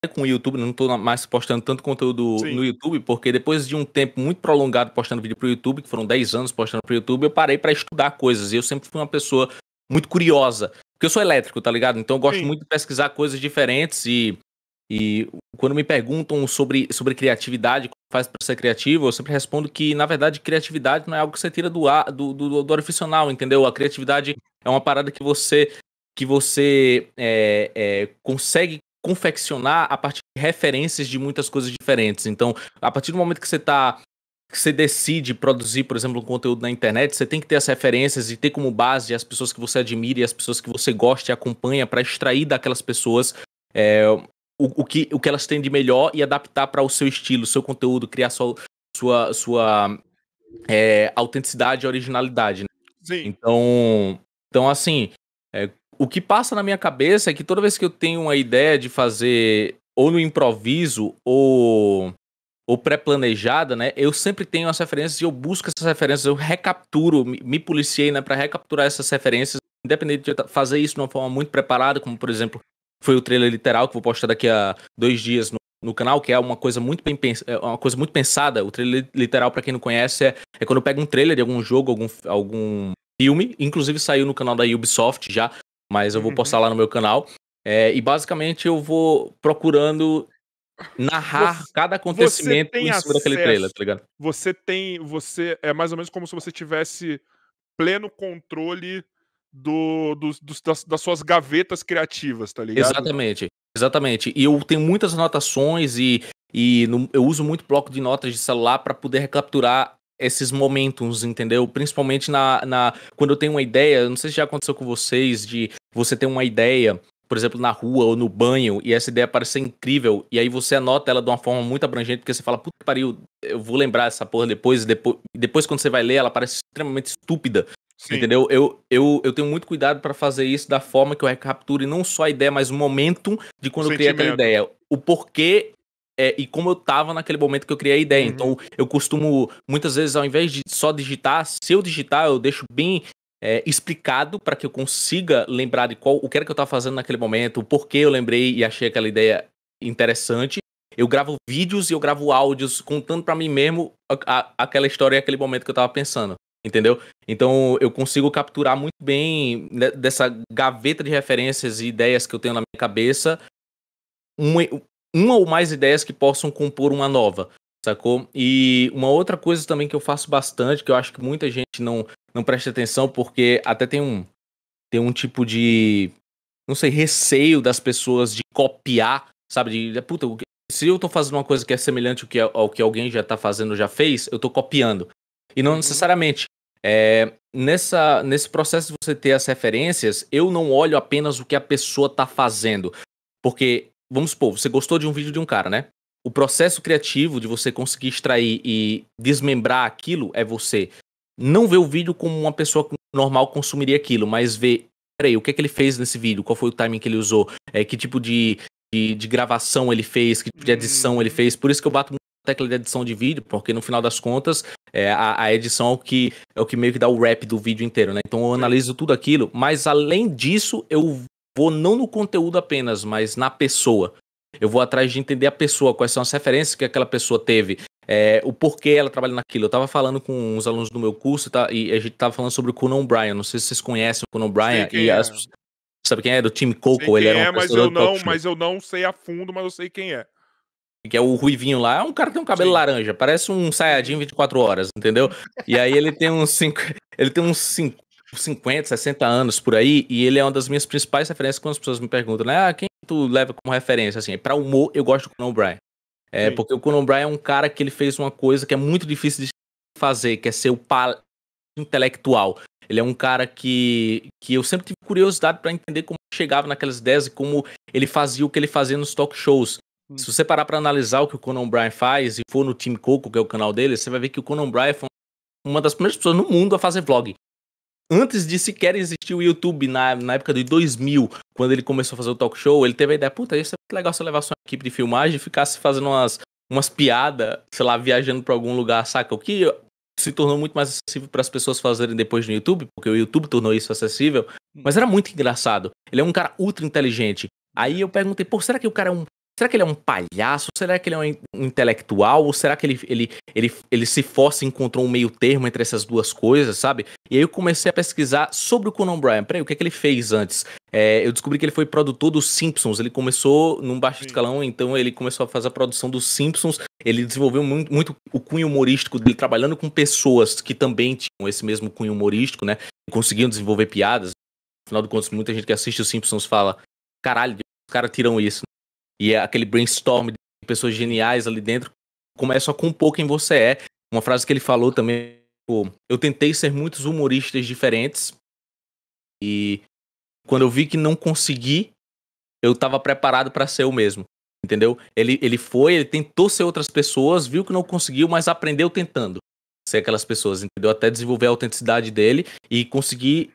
com o YouTube, não tô mais postando tanto conteúdo Sim. no YouTube, porque depois de um tempo muito prolongado postando vídeo pro YouTube, que foram 10 anos postando pro YouTube, eu parei pra estudar coisas. E eu sempre fui uma pessoa muito curiosa. Porque eu sou elétrico, tá ligado? Então eu gosto Sim. muito de pesquisar coisas diferentes e quando me perguntam sobre criatividade, como faz pra ser criativo, eu sempre respondo que, na verdade, criatividade não é algo que você tira do orificional, entendeu? A criatividade é uma parada que você consegue confeccionar a partir de referências de muitas coisas diferentes. Então, a partir do momento que você decide produzir, por exemplo, um conteúdo na internet, você tem que ter as referências e ter como base as pessoas que você admira e as pessoas que você gosta e acompanha para extrair daquelas pessoas o que elas têm de melhor e adaptar para o seu estilo, seu conteúdo, criar sua autenticidade e originalidade, né? Sim. Então assim, o que passa na minha cabeça é que toda vez que eu tenho uma ideia de fazer ou no improviso ou pré-planejada, né? Eu sempre tenho as referências e eu busco essas referências, eu recapturo, me policiei, né, para recapturar essas referências, independente de eu fazer isso de uma forma muito preparada, como por exemplo foi o trailer literal que eu vou postar daqui a 2 dias no canal, que é uma coisa muito uma coisa muito pensada. O trailer literal, para quem não conhece, é quando eu pego um trailer de algum jogo, algum filme, inclusive saiu no canal da Ubisoft já, mas eu vou postar lá no meu canal. E basicamente eu vou procurando narrar cada Você acontecimento tem em cima daquele trailer, acesso, tá ligado? você é mais ou menos como se você tivesse pleno controle das suas gavetas criativas, tá ligado? Exatamente, exatamente. E eu tenho muitas anotações eu uso muito bloco de notas de celular para poder recapturar esses momentos, entendeu? Principalmente quando eu tenho uma ideia, não sei se já aconteceu com vocês, de você ter uma ideia, por exemplo, na rua ou no banho, e essa ideia parece ser incrível, e aí você anota ela de uma forma muito abrangente, porque você fala, puta que pariu, eu vou lembrar essa porra depois, depois quando você vai ler, ela parece extremamente estúpida. Sim. Entendeu? Eu tenho muito cuidado pra fazer isso da forma que eu recapture não só a ideia, mas o momento de quando eu criei aquela Sentimento. ideia. O porquê e como eu tava naquele momento que eu criei a ideia. Então, eu costumo, muitas vezes, ao invés de só digitar, se eu digitar, eu deixo bem explicado para que eu consiga lembrar de o que era que eu tava fazendo naquele momento, o porquê eu lembrei e achei aquela ideia interessante. Eu gravo vídeos e eu gravo áudios contando pra mim mesmo aquela história e aquele momento que eu tava pensando. Entendeu? Então eu consigo capturar muito bem dessa gaveta de referências e ideias que eu tenho na minha cabeça, uma ou mais ideias que possam compor uma nova, sacou? E uma outra coisa também que eu faço bastante, que eu acho que muita gente não presta atenção, porque até tem um tipo de, não sei, receio das pessoas de copiar, sabe? Puta, se eu tô fazendo uma coisa que é semelhante ao que alguém já tá fazendo, já fez, eu tô copiando. E não necessariamente. Nesse processo de você ter as referências, eu não olho apenas o que a pessoa tá fazendo. Porque, vamos supor, você gostou de um vídeo de um cara, né? O processo criativo de você conseguir extrair e desmembrar aquilo é você não ver o vídeo como uma pessoa normal consumiria aquilo, mas ver, peraí, o que é que ele fez nesse vídeo? Qual foi o timing que ele usou? Que tipo de gravação ele fez? Que tipo de edição ele fez? Por isso que eu bato muito na tecla de edição de vídeo, porque no final das contas a edição é o que meio que dá o rap do vídeo inteiro, né? Então eu analiso tudo aquilo, mas além disso, eu vou não no conteúdo apenas, mas na pessoa. Eu vou atrás de entender a pessoa, quais são as referências que aquela pessoa teve, o porquê ela trabalha naquilo. Eu tava falando com uns alunos do meu curso e a gente tava falando sobre o Conan O'Brien. Não sei se vocês conhecem o Conan O'Brien. Sabe quem é? Do time Sei Coco, ele quem era um é, apresentador de talk show. mas eu não sei a fundo, mas eu sei quem é. Que é o Ruivinho lá, é um cara que tem um cabelo laranja, parece um Saiyajin 24 horas, entendeu? E aí ele tem uns 50, 60 anos por aí, e ele é uma das minhas principais referências quando as pessoas me perguntam, né? Quem tu leva como referência? Assim, pra humor, eu gosto do Conan O'Brien. Porque o Conan O'Brien é um cara que ele fez uma coisa que é muito difícil de fazer, que é ser o intelectual. Ele é um cara que eu sempre tive curiosidade pra entender como chegava naquelas ideias e como ele fazia o que ele fazia nos talk shows. Se você parar pra analisar o que o Conan O'Brien faz e for no Team Coco, que é o canal dele, você vai ver que o Conan O'Brien foi uma das primeiras pessoas no mundo a fazer vlog. Antes de sequer existir o YouTube, na época de 2000, quando ele começou a fazer o talk show, ele teve a ideia, puta, isso é muito legal você levar sua equipe de filmagem e ficasse fazendo umas piadas, sei lá, viajando pra algum lugar, saca? O que se tornou muito mais acessível para as pessoas fazerem depois no YouTube, porque o YouTube tornou isso acessível, mas era muito engraçado. Ele é um cara ultra inteligente. Aí eu perguntei, pô, será que o cara será que ele é um palhaço? Será que ele é um intelectual? Ou será que ele se força e encontrou um meio termo entre essas duas coisas, sabe? E aí eu comecei a pesquisar sobre o Conan O'Brien. Peraí, o que é que ele fez antes? Eu descobri que ele foi produtor dos Simpsons. Ele começou num baixo escalão, então ele começou a fazer a produção dos Simpsons. Ele desenvolveu muito o cunho humorístico dele, trabalhando com pessoas que também tinham esse mesmo cunho humorístico, né? E conseguiam desenvolver piadas. Afinal de contas, muita gente que assiste os Simpsons fala, caralho, os caras tiram isso. E é aquele brainstorm de pessoas geniais ali dentro começa a compor quem você é. Uma frase que ele falou também, pô, eu tentei ser muitos humoristas diferentes e quando eu vi que não consegui, eu tava preparado pra ser o mesmo, entendeu? Ele tentou ser outras pessoas, viu que não conseguiu, mas aprendeu tentando ser aquelas pessoas, entendeu? Até desenvolver a autenticidade dele e conseguir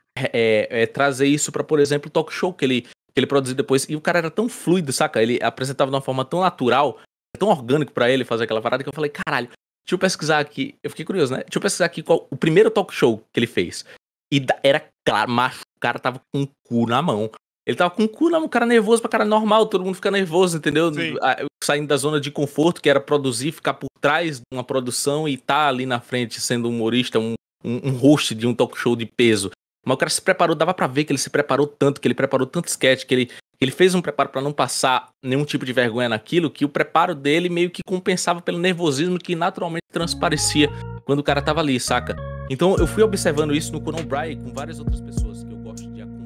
trazer isso pra, por exemplo, o talk show que ele produziu depois. E o cara era tão fluido, saca? Ele apresentava de uma forma tão natural, tão orgânico pra ele fazer aquela parada, que eu falei, caralho, deixa eu pesquisar aqui. Eu fiquei curioso, né? Deixa eu pesquisar aqui qual o primeiro talk show que ele fez. E era claro, macho, o cara tava com o cu na mão. Ele tava com o cu na mão, o cara nervoso pra cara normal, todo mundo fica nervoso, entendeu? Saindo da zona de conforto, que era produzir, ficar por trás de uma produção e tá ali na frente sendo um humorista, um host de um talk show de peso. Mas o cara se preparou, dava pra ver que ele se preparou tanto, que ele preparou tanto sketch, que ele fez um preparo pra não passar nenhum tipo de vergonha naquilo, que o preparo dele meio que compensava pelo nervosismo que naturalmente transparecia quando o cara tava ali, saca? Então eu fui observando isso no Conan O'Brien com várias outras pessoas que eu gosto de acompanhar.